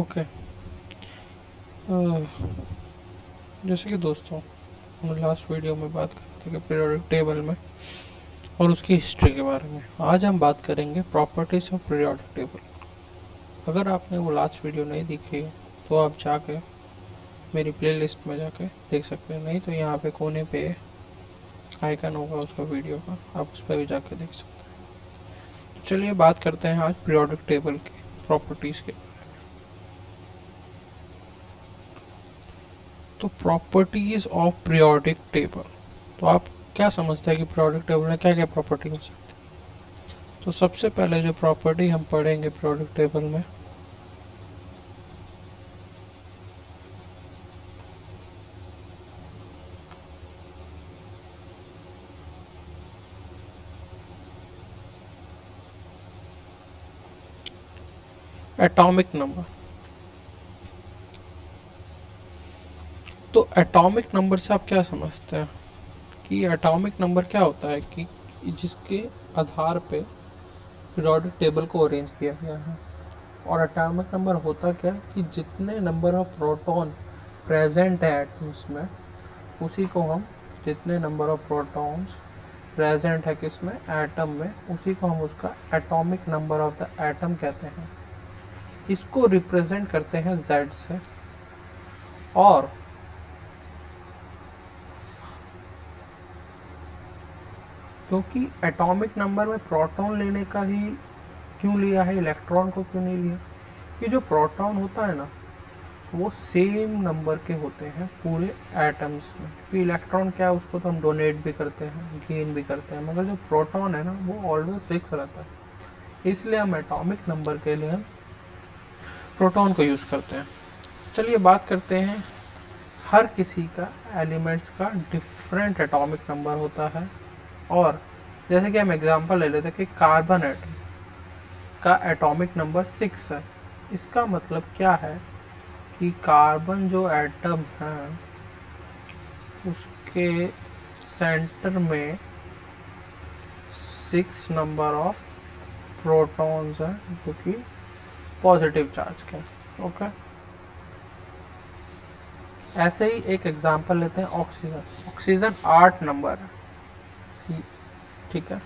Okay. जैसे कि दोस्तों, हम लास्ट वीडियो में बात कर रहे थे कि पीरियोडिक टेबल में और उसकी हिस्ट्री के बारे में। आज हम बात करेंगे प्रॉपर्टीज ऑफ पीरियोडिक टेबल। अगर आपने वो लास्ट वीडियो नहीं देखी है तो आप जाके मेरी प्लेलिस्ट में जाके देख सकते हैं, नहीं तो यहाँ पे कोने पे आइकन होगा उसका वीडियो का, आप उस पर भी जाके देख सकते हैं। तो चलिए बात करते हैं आज पीरियोडिक टेबल की प्रॉपर्टीज़ के। तो प्रॉपर्टीज ऑफ पीरियोडिक टेबल, तो आप क्या समझते हैं कि पीरियोडिक टेबल में क्या क्या प्रॉपर्टी हो सकती है? तो सबसे पहले जो प्रॉपर्टी हम पढ़ेंगे पीरियोडिक टेबल में, एटॉमिक नंबर। तो एटॉमिक नंबर से आप क्या समझते हैं कि एटॉमिक नंबर क्या होता है कि जिसके आधार पे पीरियोडिक टेबल को अरेंज किया गया है। और एटॉमिक नंबर होता क्या है कि जितने नंबर ऑफ प्रोटॉन प्रेजेंट है एटम्स में, उसी को हम जितने नंबर ऑफ प्रोटॉन्स प्रेजेंट है किसमें, एटम में, उसी को हम उसका atomic number of the atom कहते हैं। इसको रिप्रेजेंट करते हैं Z से। और क्योंकि एटॉमिक नंबर में प्रोटॉन लेने का ही क्यों लिया है, इलेक्ट्रॉन को क्यों नहीं लिया? कि जो प्रोटॉन होता है ना, वो सेम नंबर के होते हैं पूरे एटम्स में। क्योंकि इलेक्ट्रॉन क्या है, उसको तो हम डोनेट भी करते हैं, गेन भी करते हैं, मगर जो प्रोटॉन है ना, वो ऑलवेज फिक्स रहता है। इसलिए हम एटॉमिक नंबर के लिए हम प्रोटॉन को यूज़ करते हैं। चलिए बात करते हैं, हर किसी का एलिमेंट्स का डिफरेंट एटॉमिक नंबर होता है। और जैसे कि हम एग्जांपल ले लेते हैं कि कार्बन एटम का एटॉमिक नंबर 6 है। इसका मतलब क्या है कि कार्बन जो एटम है उसके सेंटर में 6 नंबर ऑफ प्रोटॉन्स हैं जो कि पॉजिटिव चार्ज के। ओके, ऐसे ही एक एग्जांपल लेते हैं ऑक्सीजन। ऑक्सीजन 8 नंबर है, ठीक है।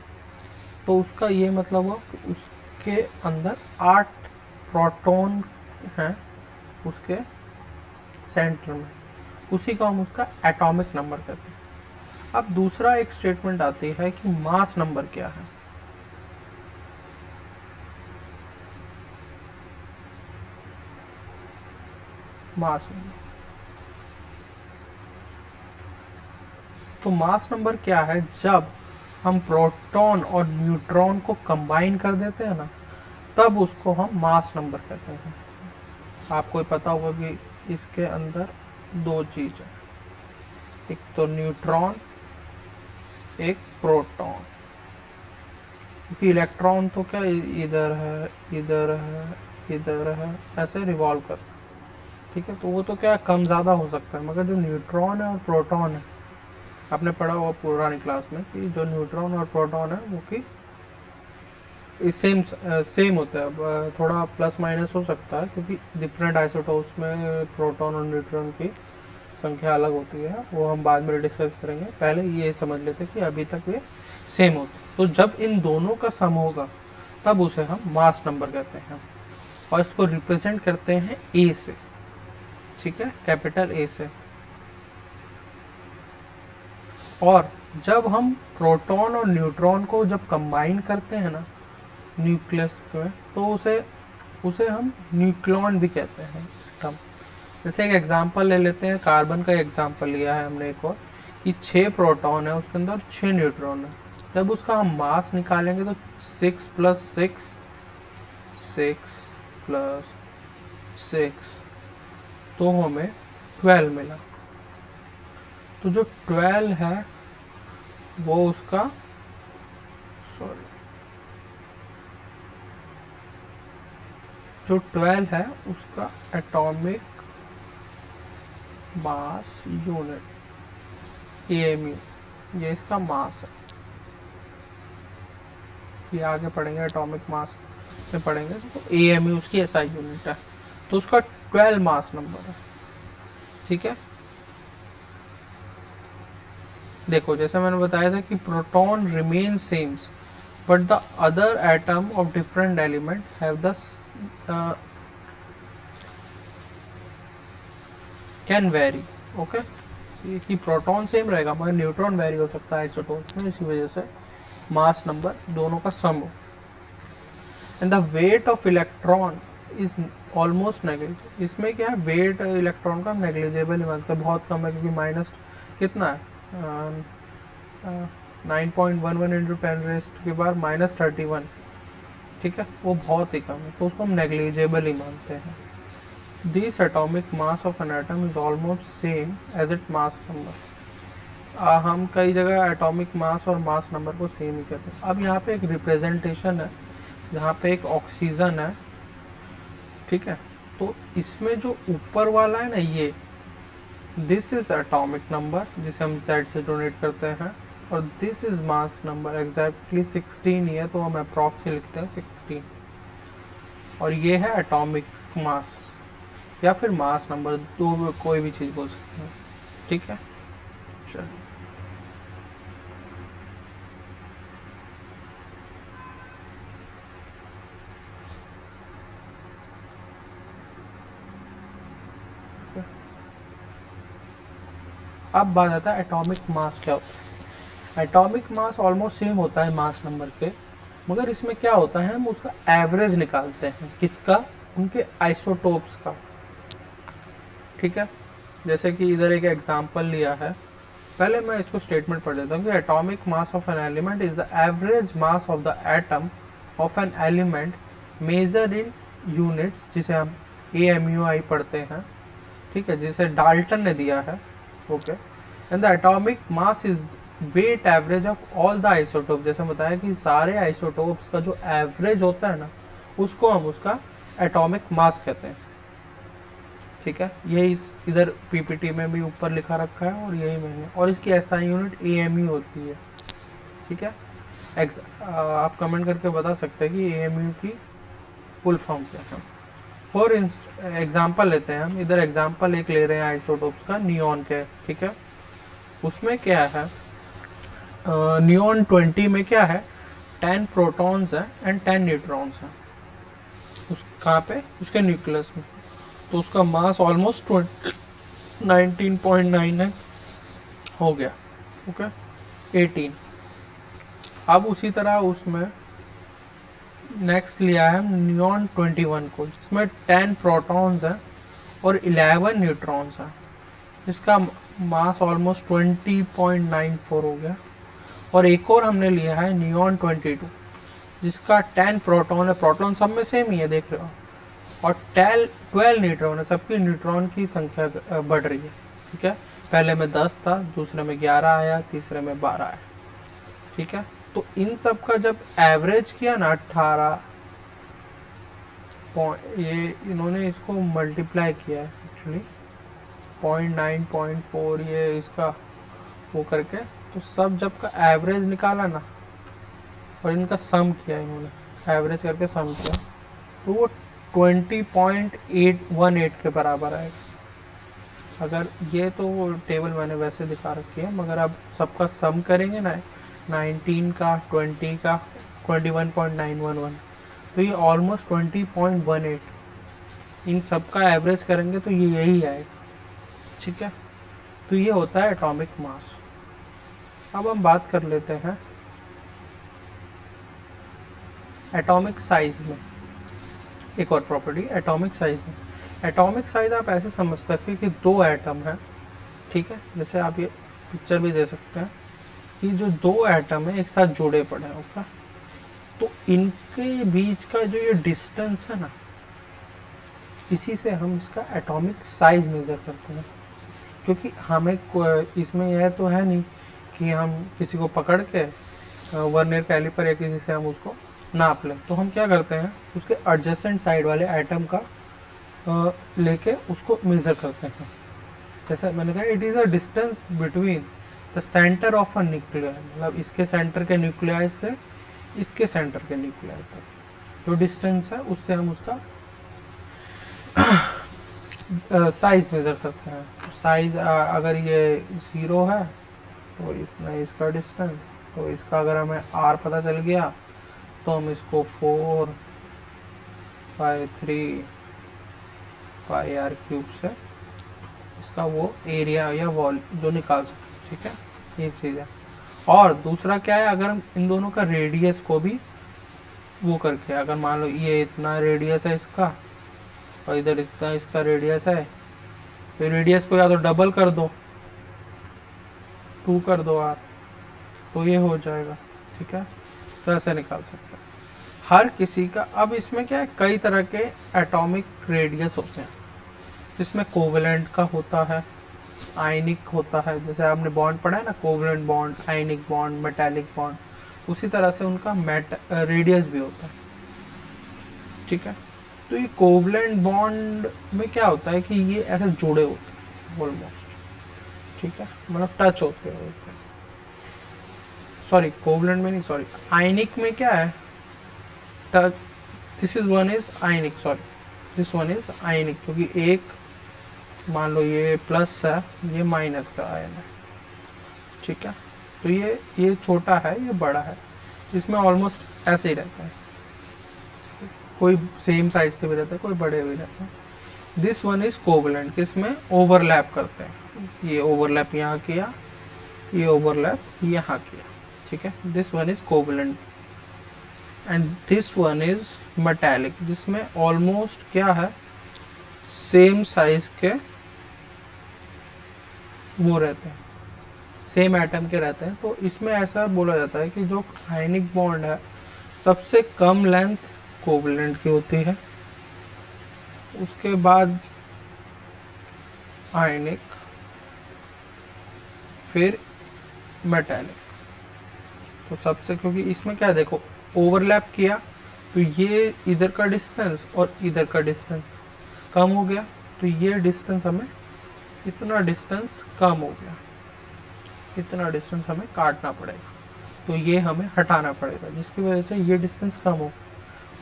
तो उसका ये मतलब हो कि उसके अंदर 8 प्रोटॉन हैं उसके सेंटर में, उसी को हम उसका एटॉमिक नंबर कहते हैं। अब दूसरा एक स्टेटमेंट आती है कि मास नंबर क्या है। मास नंबर, तो मास नंबर क्या है, जब हम प्रोटॉन और न्यूट्रॉन को कंबाइन कर देते हैं ना, तब उसको हम मास नंबर कहते हैं। आपको पता होगा कि इसके अंदर दो चीज है, एक तो न्यूट्रॉन, एक प्रोटॉन। क्योंकि इलेक्ट्रॉन तो क्या इधर है, इधर है, इधर है, ऐसे रिवॉल्व करता है, ठीक है। तो वो तो क्या कम ज़्यादा हो सकता है, मगर जो न्यूट्रॉन है और प्रोटॉन है, आपने पढ़ा हुआ पुरानी क्लास में कि जो न्यूट्रॉन और प्रोटॉन है वो कि सेम होता है। अब थोड़ा प्लस माइनस हो सकता है क्योंकि डिफरेंट आइसोटोप्स में प्रोटॉन और न्यूट्रॉन की संख्या अलग होती है, वो हम बाद में डिस्कस करेंगे। पहले ये समझ लेते कि अभी तक ये सेम होते। तो जब इन दोनों का सम होगा तब उसे हम मास नंबर कहते हैं, और इसको रिप्रेजेंट करते हैं ए से, ठीक है, कैपिटल ए से। और जब हम प्रोटॉन और न्यूट्रॉन को जब कंबाइन करते हैं ना न्यूक्लियस में, तो उसे हम न्यूक्लियॉन भी कहते हैं टर्म। जैसे एक एग्जांपल ले लेते हैं, कार्बन का एग्जांपल लिया है हमने एक और, कि 6 प्रोटॉन है, उसके अंदर 6 न्यूट्रॉन है। जब उसका हम मास निकालेंगे तो 6 + 6, 6 + 6, तो हमें 12 मिला। तो जो 12 है वो उसका, सॉरी, जो 12 है उसका एटॉमिक मास यूनिट, AMU, ये इसका मास है। ये आगे पढ़ेंगे, एटॉमिक मास में पढ़ेंगे, तो AMU उसकी SI यूनिट है। तो उसका 12 मास नंबर है। ठीक है, देखो जैसे मैंने बताया था कि proton remain sames but the other atom of different element have the can vary. Okay, कि प्रोटॉन सेम रहेगा मगर न्यूट्रॉन वेरी हो सकता है आइसोटोप्स में, इसी वजह से मास नंबर दोनों का सम हो। And the weight of electron is almost negligible. इसमें क्या है, वेट इलेक्ट्रॉन का नेग्लिजिबल ही मानते हैं, बहुत कम है, क्योंकि माइनस कितना है 9.11 इंटू 10 के बाद -31। ठीक है, वो बहुत ही कम है, तो उसको हम नेग्लिजिबल ही मानते हैं। This atomic mass of an atom is almost same as it mass number. हम कई जगह एटॉमिक मास और मास नंबर को सेम ही कहते हैं। अब यहाँ पे एक रिप्रेजेंटेशन है जहाँ पे एक ऑक्सीजन है। ठीक है, तो इसमें जो ऊपर वाला है ना, ये दिस इज एटॉमिक नंबर जिसे हम Z से डोनेट करते हैं, और this is mass number exactly 16 ही है, तो हम अप्रॉक्स लिखते हैं 16। और ये है एटॉमिक मास या फिर मास नंबर, दो कोई भी चीज़ बोल सकते हैं। ठीक है, चलिए अब बात आता है एटॉमिक मास क्या होता है। एटॉमिक मास ऑलमोस्ट सेम होता है मास नंबर के, मगर इसमें क्या होता है, हम उसका एवरेज निकालते हैं। किसका, उनके आइसोटोप्स का। ठीक है, जैसे कि इधर एक एग्जांपल लिया है, पहले मैं इसको स्टेटमेंट पढ़ देता हूँ कि atomic mass of an element is the average mass of the atom of an element measure in units, जिसे हम AMUI पढ़ते हैं। ठीक है, जिसे डाल्टन ने दिया है। Okay, and the atomic mass is weight average of all the isotope. जैसे बताया कि सारे आइसोटोप्स का जो एवरेज होता है ना, उसको हम उसका एटॉमिक मास कहते हैं। ठीक है, यही इस इधर PPT में भी ऊपर लिखा रखा है, और यही मैंने, और इसकी SI यूनिट AMU होती है। ठीक है, आप कमेंट करके बता सकते हैं कि AMU की फुल फॉर्म क्या है। फॉर एग्जाम्पल लेते हैं हम, इधर एग्जाम्पल एक ले रहे हैं आइसोटोप्स का, नियॉन के। ठीक है, उसमें क्या है, नियॉन 20 में क्या है, 10 प्रोटॉन्स हैं एंड 10 न्यूट्रॉन्स हैं। उस कहाँ पे, उसके न्यूक्लियस में। तो उसका मास ऑलमोस्ट 19.9 है, हो गया। ओके, 18। अब उसी तरह उसमें नेक्स्ट लिया है नियॉन 21 को, जिसमें 10 प्रोटॉन्स हैं और 11 न्यूट्रॉन्स हैं, जिसका मास ऑलमोस्ट 20.94 हो गया। और एक और हमने लिया है नियॉन 22, जिसका 10 प्रोटॉन है, प्रोटॉन सब में सेम ही है, देख रहे हो, और 12 न्यूट्रॉन है, सबकी न्यूट्रॉन की संख्या बढ़ रही है। ठीक है, पहले में 10 था, दूसरे में 11 आया, तीसरे में 12 आया। ठीक है, तो इन सब का जब एवरेज किया ना 18, ये इन्होंने इसको मल्टीप्लाई किया है एक्चुअली 0.9 0.4 ये इसका वो करके, तो सब जब का एवरेज निकाला ना और इनका सम किया, इन्होंने एवरेज करके सम किया, तो वो 20.818 के बराबर आएगा। अगर ये तो वो टेबल मैंने वैसे दिखा रखी है, मगर अब सबका सम करेंगे ना, 19 का, 20 का, 21.911, तो ये ऑलमोस्ट 20.18, इन सब का एवरेज करेंगे तो ये यही आएगा। ठीक है, तो ये होता है एटॉमिक मास। अब हम बात कर लेते हैं एटॉमिक साइज में, एक और प्रॉपर्टी एटॉमिक साइज में। एटॉमिक साइज आप ऐसे समझ सकते हैं कि दो एटम है। ठीक है, जैसे आप ये पिक्चर भी दे सकते हैं कि जो दो एटम है एक साथ जुड़े पड़े हैं। ओके, तो इनके बीच का जो ये डिस्टेंस है ना, इसी से हम इसका एटॉमिक साइज मेज़र करते हैं। क्योंकि हमें इसमें यह तो है नहीं कि हम किसी को पकड़ के वर्नियर कैलिपर या किसी से हम उसको नाप लें, तो हम क्या करते हैं, उसके एडजेसेंट साइड वाले एटम का लेके उसको मेज़र करते हैं। जैसे मैंने कहा, it is a distance between the centre of a nuclei, मतलब इसके सेंटर के न्यूक्लियाई से इसके सेंटर के न्यूक्लियाई तक जो डिस्टेंस है, उससे हम उसका साइज मेज़र करते हैं। साइज अगर ये 0 है तो इतना इसका डिस्टेंस, तो इसका अगर हमें r पता चल गया तो हम इसको 4/3 से इसका वो एरिया या वॉल जो निकाल सकते हैं। ठीक है, ये चीज़ है। और दूसरा क्या है, अगर हम इन दोनों का रेडियस को भी वो करके, अगर मान लो ये इतना रेडियस है इसका और इधर इतना इसका रेडियस है, तो रेडियस को या तो डबल कर दो, 2 कर दो r, तो ये हो जाएगा। ठीक है, तो ऐसे निकाल सकते हैं हर किसी का। अब इसमें क्या है, कई तरह के एटॉमिक रेडियस होते हैं, जिसमें कोवेलेंट का होता है, आयनिक होता है, जैसे आपने बॉन्ड पढ़ा है ना, covalent bond, ionic bond, metallic bond, उसी तरह से उनका रेडियस भी होता है। ठीक है, तो ये कोवेलेंट बॉन्ड में क्या होता है कि ये ऐसे जुड़े होते हैं ऑलमोस्ट। ठीक है, मतलब टच होते हैं। सॉरी, कोवेलेंट में नहीं, सॉरी, आयनिक में क्या है, touch, this is one is ionic, sorry this one is आयनिक, क्योंकि एक मान लो ये प्लस है, ये माइनस का आयन है। ठीक है, तो ये छोटा है, ये बड़ा है, इसमें ऑलमोस्ट ऐसे ही रहता है, कोई सेम साइज के भी रहते हैं, कोई बड़े भी रहते हैं। दिस वन इज कोवेलेंट, किसमें ओवरलैप करते हैं, ये ओवरलैप यहाँ किया, ये ओवरलैप यहाँ किया। ठीक है, this one is covalent and this one is metallic, जिसमें ऑलमोस्ट क्या है, सेम साइज के वो रहते हैं, सेम एटम के रहते हैं। तो इसमें ऐसा बोला जाता है कि जो आयनिक बॉन्ड है, सबसे कम लेंथ कोवेलेंट की होती है, उसके बाद आयनिक, फिर मेटालिक। तो सबसे, क्योंकि इसमें क्या देखो, ओवरलैप किया तो ये इधर का डिस्टेंस और इधर का डिस्टेंस कम हो गया, तो ये डिस्टेंस हमें, इतना डिस्टेंस कम हो गया, इतना डिस्टेंस हमें काटना पड़ेगा, तो ये हमें हटाना पड़ेगा, जिसकी वजह से ये डिस्टेंस कम हो।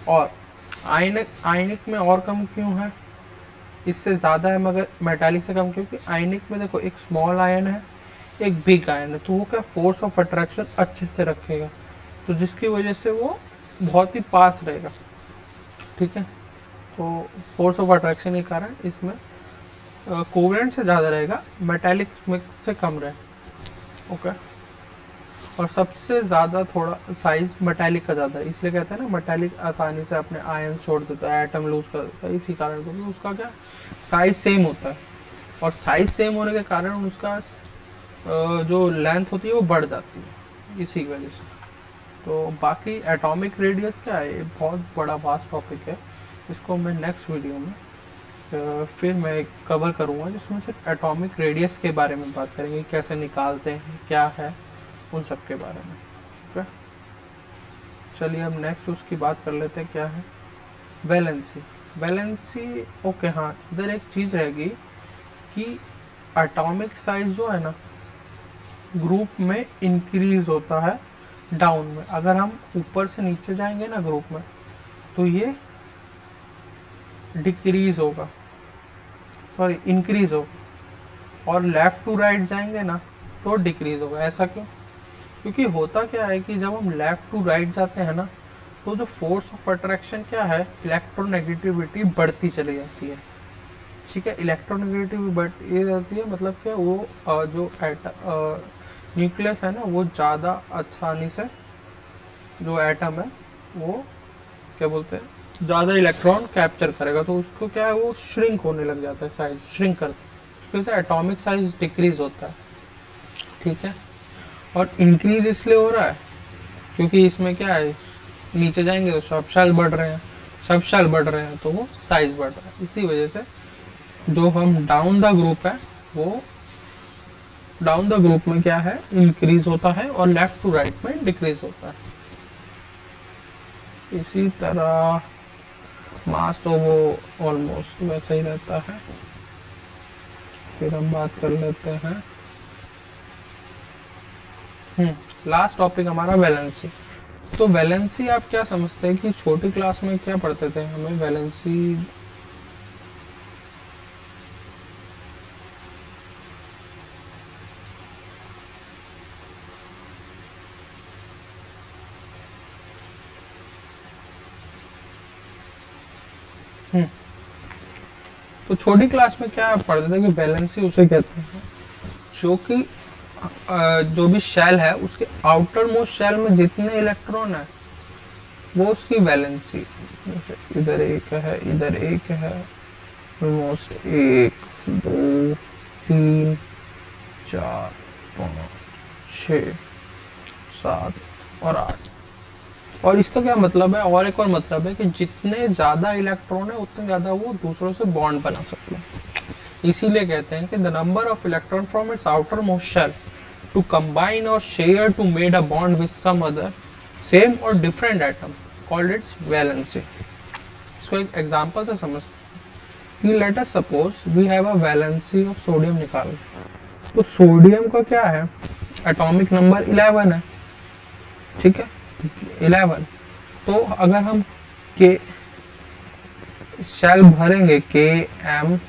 और आयनिक में और कम क्यों है, इससे ज़्यादा है मगर मेटालिक से कम, क्योंकि आयनिक में देखो एक स्मॉल आयन है, एक बिग आयन है, तो वो क्या फोर्स ऑफ अट्रैक्शन अच्छे से रखेगा, तो जिसकी वजह से वो बहुत ही पास रहेगा। ठीक है, तो फोर्स ऑफ अट्रैक्शन के कारण इसमें कोवेलेंट से ज़्यादा रहेगा, मेटालिक से कम रहेगा। ओके, और सबसे ज़्यादा थोड़ा साइज मेटालिक का ज़्यादा है, इसलिए कहते हैं ना मेटालिक आसानी से अपने आयन छोड़ देता है, एटम लूज कर देता है, इसी कारण, क्योंकि उसका क्या साइज सेम होता है, और साइज सेम होने के कारण उसका जो लेंथ होती है वो बढ़ जाती है, इसी वजह से। तो बाकी एटॉमिक रेडियस क्या है, ये बहुत बड़ा वास्ट टॉपिक है, इसको मैं नेक्स्ट वीडियो में फिर मैं कवर करूँगा, जिसमें सिर्फ एटॉमिक रेडियस के बारे में बात करेंगे, कैसे निकालते हैं, क्या है, उन सब के बारे में। ठीक है, चलिए अब नेक्स्ट उसकी बात कर लेते हैं, क्या है वैलेंसी। ओके, हाँ, इधर एक चीज़ रहेगी कि एटॉमिक साइज जो है ना, ग्रुप में इंक्रीज होता है डाउन में। अगर हम ऊपर से नीचे जाएंगे ना ग्रुप में, तो ये डिक्रीज होगा, सॉरी इंक्रीज होगा, और लेफ़्ट टू राइट जाएंगे ना तो डिक्रीज होगा। ऐसा क्यों? क्योंकि होता क्या है कि जब हम लेफ़्ट टू राइट जाते हैं ना, तो जो फोर्स ऑफ अट्रैक्शन क्या है, इलेक्ट्रोनेगेटिविटी बढ़ती चली जाती है। ठीक है, इलेक्ट्रोनेगेटिविटी बढ़ती जाती है, मतलब क्या, वो जो न्यूक्लियस है ना, वो ज़्यादा आसानी से, जो एटम है वो क्या बोलते हैं, ज़्यादा इलेक्ट्रॉन कैप्चर करेगा, तो उसको क्या है, वो श्रिंक होने लग जाता है, साइज श्रिंक करता है, उसकी वजह से एटॉमिक साइज डिक्रीज होता है। ठीक है, और इंक्रीज इसलिए हो रहा है क्योंकि इसमें क्या है, नीचे जाएंगे तो सब शेल बढ़ रहे हैं, सब शेल बढ़ रहे हैं, तो वो साइज बढ़ रहा है। इसी वजह से जो हम डाउन द ग्रुप है, वो डाउन द ग्रुप में क्या है, इंक्रीज होता है, और लेफ्ट टू राइट में डिक्रीज होता है। इसी तरह मास तो वो ऑलमोस्ट वैसा ही रहता है। फिर हम बात कर लेते हैं लास्ट टॉपिक हमारा वैलेंसी। तो वैलेंसी आप क्या समझते हैं कि छोटी क्लास में क्या पढ़ते थे, हमें वैलेंसी तो छोटी क्लास में क्या पढ़ते थे कि वैलेंसी उसे कहते हैं जो कि जो भी शेल है उसके आउटर मोस्ट शेल में जितने इलेक्ट्रॉन है वो उसकी वैलेंसी। इधर एक है, इधर एक है, ऑलमोस्ट 1 2 3 4 5 6 7 और 8। और इसका क्या मतलब है, और एक और मतलब है कि जितने ज्यादा इलेक्ट्रॉन है उतने ज्यादा वो दूसरों से बॉन्ड बना सकते हैं। इसीलिए कहते हैं कि the number of electron from its outermost shell to combine और share to made a bond with some other same और different atom called its valency. इसको एक एग्जांपल से समझते हैं। Let us suppose we have a valency of sodium निकालो। तो sodium का क्या है, एटॉमिक नंबर 11 है, ठीक है 11। तो अगर हम के शेल भरेंगे KMLN,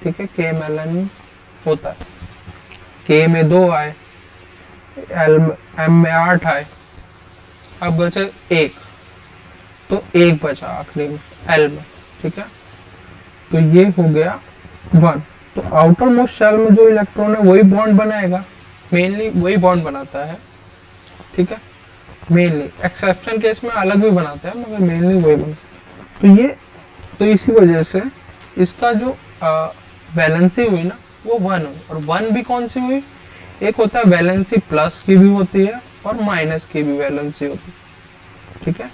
ठीक है KMLN होता है, K में 2 आए, M में 8 आए, अब बचे 1, तो 1 बचा आखिरी में L में, ठीक है। तो ये हो गया 1। तो आउटर मोस्ट शेल में जो इलेक्ट्रॉन है वही बॉन्ड बनाएगा, मेनली वही बॉन्ड बनाता है, ठीक है। मेनली एक्सेप्शन केस में अलग भी बनाते हैं मगर मेनली वही बना। तो इसी वजह से इसका जो वैलेंसी हुई ना वो 1 हुई। और 1 भी कौन सी हुई, एक होता है वैलेंसी प्लस की भी होती है और माइनस की भी वैलेंसी होती है, ठीक है।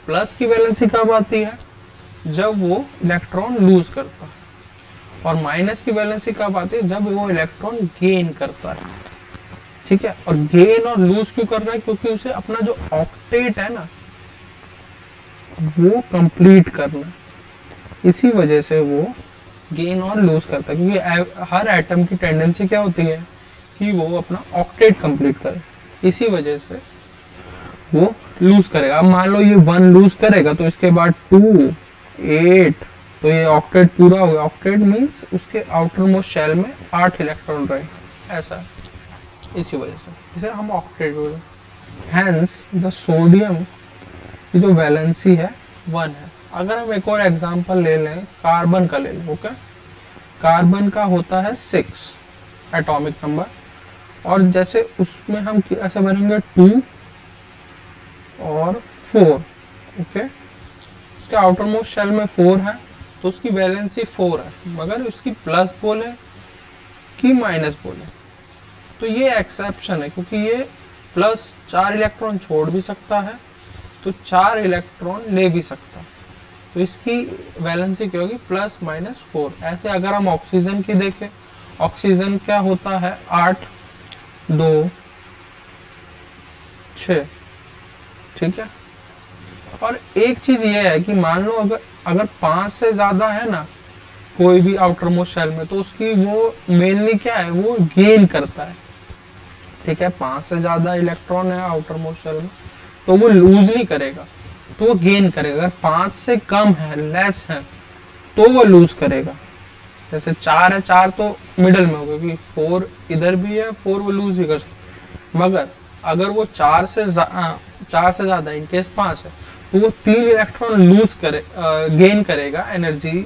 प्लस की वैलेंसी कब आती है, जब वो इलेक्ट्रॉन लूज करता है, और माइनस की वैलेंसी कब आती है, जब वो इलेक्ट्रॉन गेन करता है, ठीक है। और गेन और लूज क्यों कर रहा है, क्योंकि उसे अपना जो ऑक्टेट है ना वो कंप्लीट करना है, इसी वजह से वो गेन और लूज करता है। क्योंकि हर एटम की टेंडेंसी क्या होती है कि वो अपना ऑक्टेट कंप्लीट करे, इसी वजह से वो लूज करेगा। अब मान लो ये 1 लूज करेगा तो इसके बाद 2 8, तो ये ऑक्टेट पूरा हो गया। ऑक्टेट मीन्स उसके आउटर मोस्ट शेल में 8 इलेक्ट्रॉन रहे, ऐसा, इसी वजह से इसे हम ऑक्टेट बोलते हैं। हैंस द सोडियम की जो वैलेंसी है 1 है। अगर हम एक और एग्जांपल ले लें, कार्बन का ले लें, ओके। कार्बन का होता है 6 एटॉमिक नंबर, और जैसे उसमें हम ऐसे बनेंगे 2 और 4, ओके। उसके आउटर मोस्ट शेल में 4 है तो उसकी वैलेंसी 4 है, मगर उसकी प्लस बोले कि माइनस बोले तो ये एक्सेप्शन है, क्योंकि ये प्लस 4 इलेक्ट्रॉन छोड़ भी सकता है तो 4 इलेक्ट्रॉन ले भी सकता है, तो इसकी वैलेंसी क्या होगी, +-4। ऐसे अगर हम ऑक्सीजन की देखें, ऑक्सीजन क्या होता है 8 2 6, ठीक है। और एक चीज ये है कि मान लो अगर 5 से ज्यादा है ना कोई भी आउटर मोस्ट शेल में, तो उसकी वो मेनली क्या है, वो गेन करता है, ठीक है। 5 से ज्यादा इलेक्ट्रॉन है आउटर मोस्ट शेल में तो वो लूज नहीं करेगा, तो वो गेन करेगा। अगर 5 से कम है, लेस है, तो वो लूज करेगा। जैसे 4 है, 4 तो मिडल में होगा क्योंकि 4 इधर भी है, 4 वो लूज ही कर सकता। मगर अगर वो 4 से ज्यादा इनकेस 5 है तो वो 3 इलेक्ट्रॉन लूज करे, गेन करेगा, एनर्जी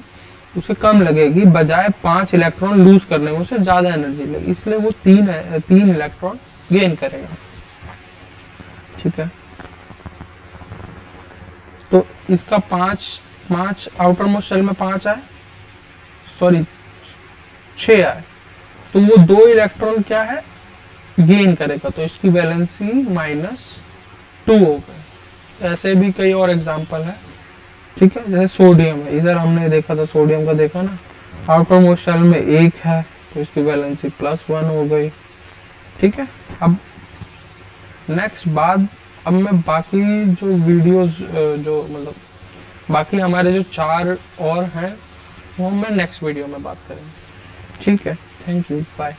उसे कम लगेगी, बजाय 5 इलेक्ट्रॉन लूज करने में उसे ज्यादा एनर्जी लगेगी, इसलिए वो 3 इलेक्ट्रॉन गेन करेगा, ठीक है। तो इसका 5 आउटर मोस्ट शेल में 5 आए, सॉरी 6 आए, तो वो 2 इलेक्ट्रॉन क्या है गेन करेगा, तो इसकी वैलेंसी -2 हो गई। ऐसे भी कई और एग्जांपल है, ठीक है। जैसे सोडियम है, इधर हमने देखा था, सोडियम का देखा ना, आउटर मोस्ट शेल में 1 है तो इसकी वैलेंसी +1 हो गई, ठीक है। अब नेक्स्ट बाद अब मैं बाकी जो वीडियोस जो मतलब बाकी हमारे जो 4 और हैं वो मैं नेक्स्ट वीडियो में बात करेंगे, ठीक है। Thank you, bye.